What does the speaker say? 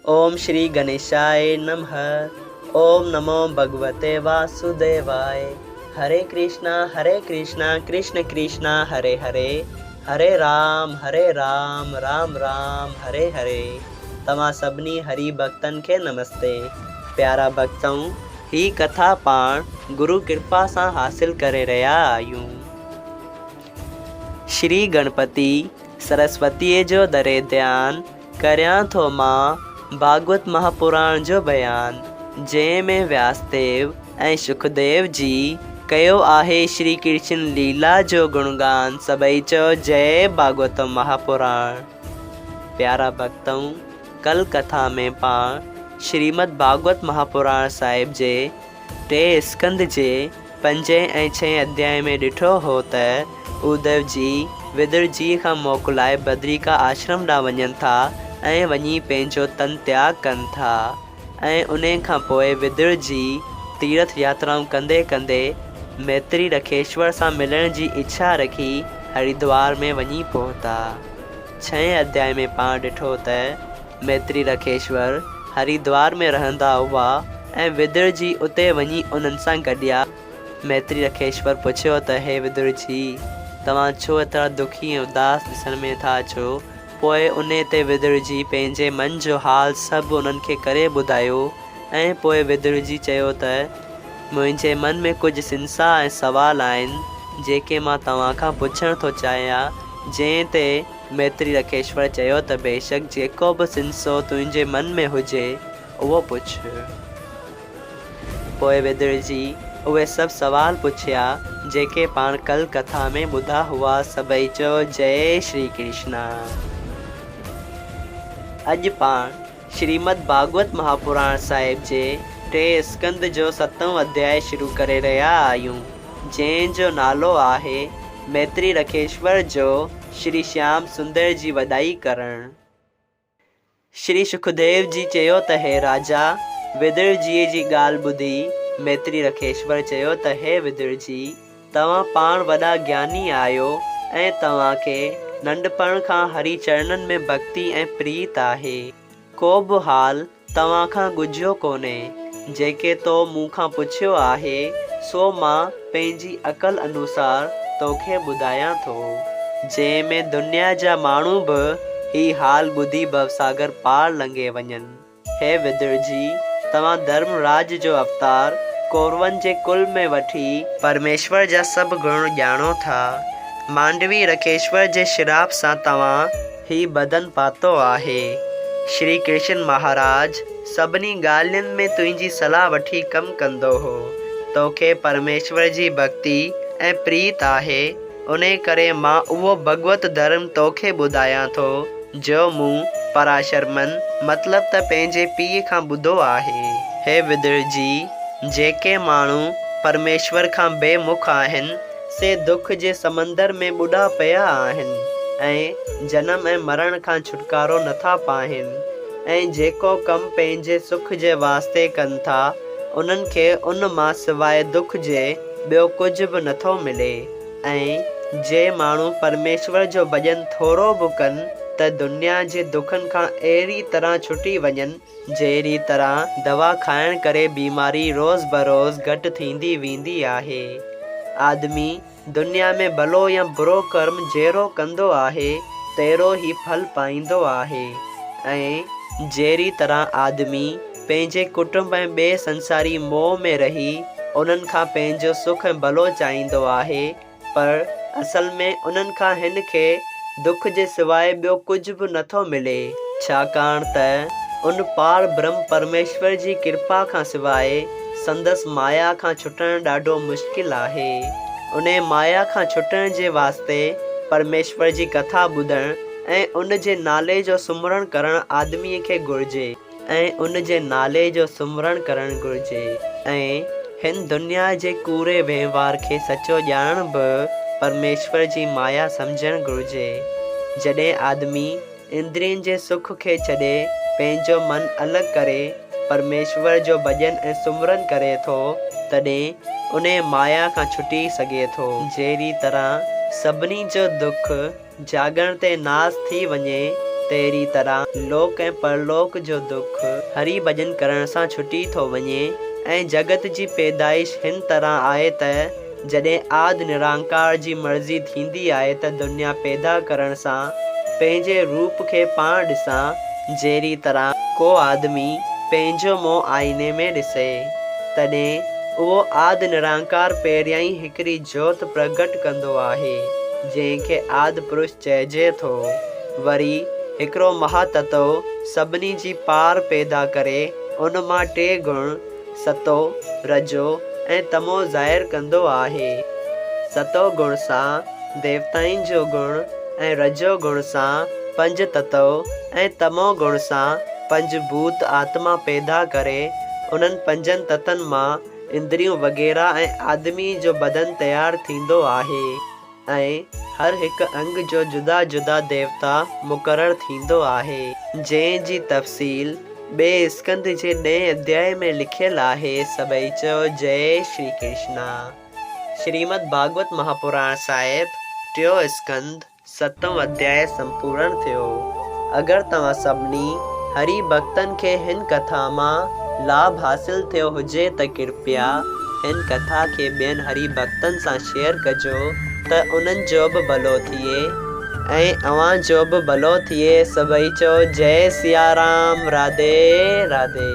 ओम श्री गणेशाय नमः। ओम नमो भगवते वासुदेवाय। हरे कृष्णा कृष्ण कृष्णा हरे हरे, हरे राम राम राम हरे हरे। तव्हां सभिनी हरि भक्तन के नमस्ते। प्यारा भक्तों, ही कथा पाण गुरु कृपा सां हासिल करे रहा आहियूं। श्री गणपति सरस्वती जो दरे ध्यान करियां थो मां भागवत महापुराण जो बयान, जंहिंमें व्यासदेव ऐं सुखदेव जी कयो आहे श्री कृष्ण लीला जो गुणगान। सभई चओ जय भागवत महापुराण। प्यारा भक्तों, कल कथा में पाण श्रीमद् भागवत महापुराण साहिब जे 3 स्कंद जे 5 ऐं 6 अध्याय में ॾिठो हो त उद्धव जी विदुर जी खां मोकिलाए बद्रिका आश्रम ॾांहुं वञनि था ऐं वञी पंहिंजो तन त्याग कनि था। ऐं उन खां पोइ विदुर जी तीर्थ यात्राऊं कंदे कंदे मैत्री रखेश्वर सां मिलण जी इच्छा रखी हरिद्वार में वञी पहुता। 6 अध्याय में पाण ॾिठो त मैत्री रखेश्वर हरिद्वार में रहंदा हुआ ऐं विदुर जी उते वञी उन्हनि सां गॾिया। मैत्री रखेश्वर पुछियो त हे विदुर जी, तव्हां छो एतिरा दुखी ऐं उदास ॾिसण में था अचो? पोइ उन ते विदुर जी पंहिंजे मन जो हाल सभु उन्हनि खे करे ॿुधायो। ऐं पोइ विदुर जी चयो त मुंहिंजे मन में कुझु सिंसा ऐं सवाल आहिनि जेके मां तव्हां खां पुछण थो चाहियां। जंहिं ते मैत्री रखेश्वर चयो त बेशक जेको बि सिंसो तुंहिंजे मन में हुजे उहो पुछ। पोइ विदुर जी उहे सभु सवाल पुछिया जेके पाण कल कथा में ॿुधा हुआ। सभई चओ जय श्री कृष्णा। अॼु पाण श्रीमद् भागवत महापुराण साहिब जे 3 स्कंद जो 7वां अध्याय शुरू करे रहिया आहियूं, जंहिंजो नालो आहे मैत्री रखेश्वर जो श्री श्याम सुंदर जी वॾाई करणु। श्री सुखदेव जी चयो त हे राजा, विदुर जी ॻाल्हि ॿुधी मैत्री रखेश्वर चयो त हे विदुर जी, तव्हां पाण वॾा ज्ञानी आहियो ऐं तव्हांखे नंढपण खां हरि चरणनि में भक्ति ऐं प्रीत आहे। को बि हाल तव्हां खां ॻुझियो कोन्हे। जेके तो मूंखां पुछियो आहे सो मां पंहिंजी अकल अनुसार तोखे ॿुधायां थो, जंहिंमें दुनिया जा माण्हू बि ही हाल ॿुधी भवसागर पार लंघे वञनि। हे विदुर जी, तव्हां धर्मराज जो अवतार कौरवनि जे कुल में वठी परमेश्वर जा सभु गुण ॼाणो था। मांडवी रखेश्वर जे श्राप सां तव्हां ही बदन पातो आहे। श्री कृष्ण महाराज सभिनी ॻाल्हियुनि में तुंहिंजी सलाह वठी कमु कंदो हो। तोखे परमेश्वर जी भक्ति ऐं प्रीत आहे, उन करे मां उहो भगवत धर्म तोखे ॿुधायां थो जो मूं पराशरमन मतिलब त पंहिंजे पीउ खां ॿुधो आहे। हे विदुर जी, जेके माण्हू परमेश्वर खां बेमुख आहिनि से दुख जे समंदर में ॿुॾा पिया आहिनि ऐं जनम ऐं मरण खां छुटकारो नथा पाइनि। ऐं जेको कमु पंहिंजे सुख जे वास्ते कनि था उन्हनि खे उन मां सवाइ दुख जे ॿियो कुझु बि नथो मिले। ऐं जे माण्हू परमेश्वर जो भॼन थोरो बि कनि त दुनिया जे दुखनि खां अहिड़ी तरह छुटी वञनि जहिड़ी तरह दवा खाइण करे बीमारी रोज़ बरोज़ घटि थींदी वेंदी आहे। आदमी दुनिया में भलो या बुरो कर्म जहिड़ो कंदो आहे तहिड़ो ई फल पाईंदो आहे। ऐं जहिड़ी तरह आदमी पंहिंजे कुटुंब ऐं ॿिए संसारी मोह में रही उन्हनि खां पंहिंजो सुख ऐं भलो चाहींदो आहे, पर असल में उन्हनि खां हिन खे दुख जे सवाइ ॿियो कुझु बि नथो मिले, छाकाणि त उन पार ब्रह्म परमेश्वर जी कृपा खां सवाइ संदसि माया खां छुटणु ॾाढो मुश्किल आहे। उन माया खां छुटण जे वास्ते परमेश्वर जी कथा ॿुधणु ऐं उन जे नाले जो सुमिरण करणु आदमीअ खे घुरिजे ऐं हिन दुनिया जे कूड़े वहिंवार खे सचो ॼाणण बि परमेश्वर जी माया सम्झणु घुरिजे। जॾहिं आदमी इंद्रियनि जे सुख खे छॾे पंहिंजो मन अलॻि करे परमेश्वर जो भॼन ऐं सुमिरन करे थो, तॾहिं उन माया खां छुटी सघे थो। जहिड़ी तरह सभिनी जो दुख जाॻण ते नास थी वञे, तहिड़ी तरह लोक ऐं परलोक जो दुख हरि भॼन करण सां छुटी थो वञे ऐं जगत जी पैदाइश हिन तरह आहे त जॾहिं आदि निरंकार जी मर्ज़ी थींदी आहे त दुनिया पैदा करण सां पंहिंजे रूप खे पाण ॾिसां। जहिड़ी तरह को आदमी पंहिंजो मुंहुं आईने में ॾिसे तॾहिं उहो आदि निरंकार पहिरियां ई हिकिड़ी जोति प्रगट कंदो आहे जंहिंखे आदि पुरुष चइजे थो। वरी हिकिड़ो महातत्व सभिनी जी पार पैदा करे उन मां टे गुण सतो रजो ऐं तमो ज़ाहिर कंदो आहे। सतो गुण सां देवताउनि जो गुण ऐं रजो गुण सां पंज तत्व ऐं तमो गुण सां पंज भूत आत्मा पैदा करे उन्हनि पंजनि तत्वनि मां इंद्रियूं वग़ैरह ऐं आदमी जो बदन तयारु थींदो आहे ऐं हर हिकु अंग जो जुदा जुदा देवता मुक़ररु थींदो आहे जंहिं जी तफ़सील ॿिए स्कंद जे 10 अध्याय में लिखियलु आहे। सभई चयो जय श्री कृष्णा। श्रीमद् भागवत महापुराण साहिब 3 स्कंद 7 अध्याय संपूर्ण थियो। अगरि तव्हां सभिनी हरि भक्तनि खे हिन कथा मां लाभ हासिल थियो हुजे त कृपया हिन कथा खे ॿियनि हरि भक्तनि सां शेयर कजो त उन्हनि जो बि भलो थिए ऐं अव्हां जो बि भलो थिए। सभई चयो जय सिया राम। राधे राधे।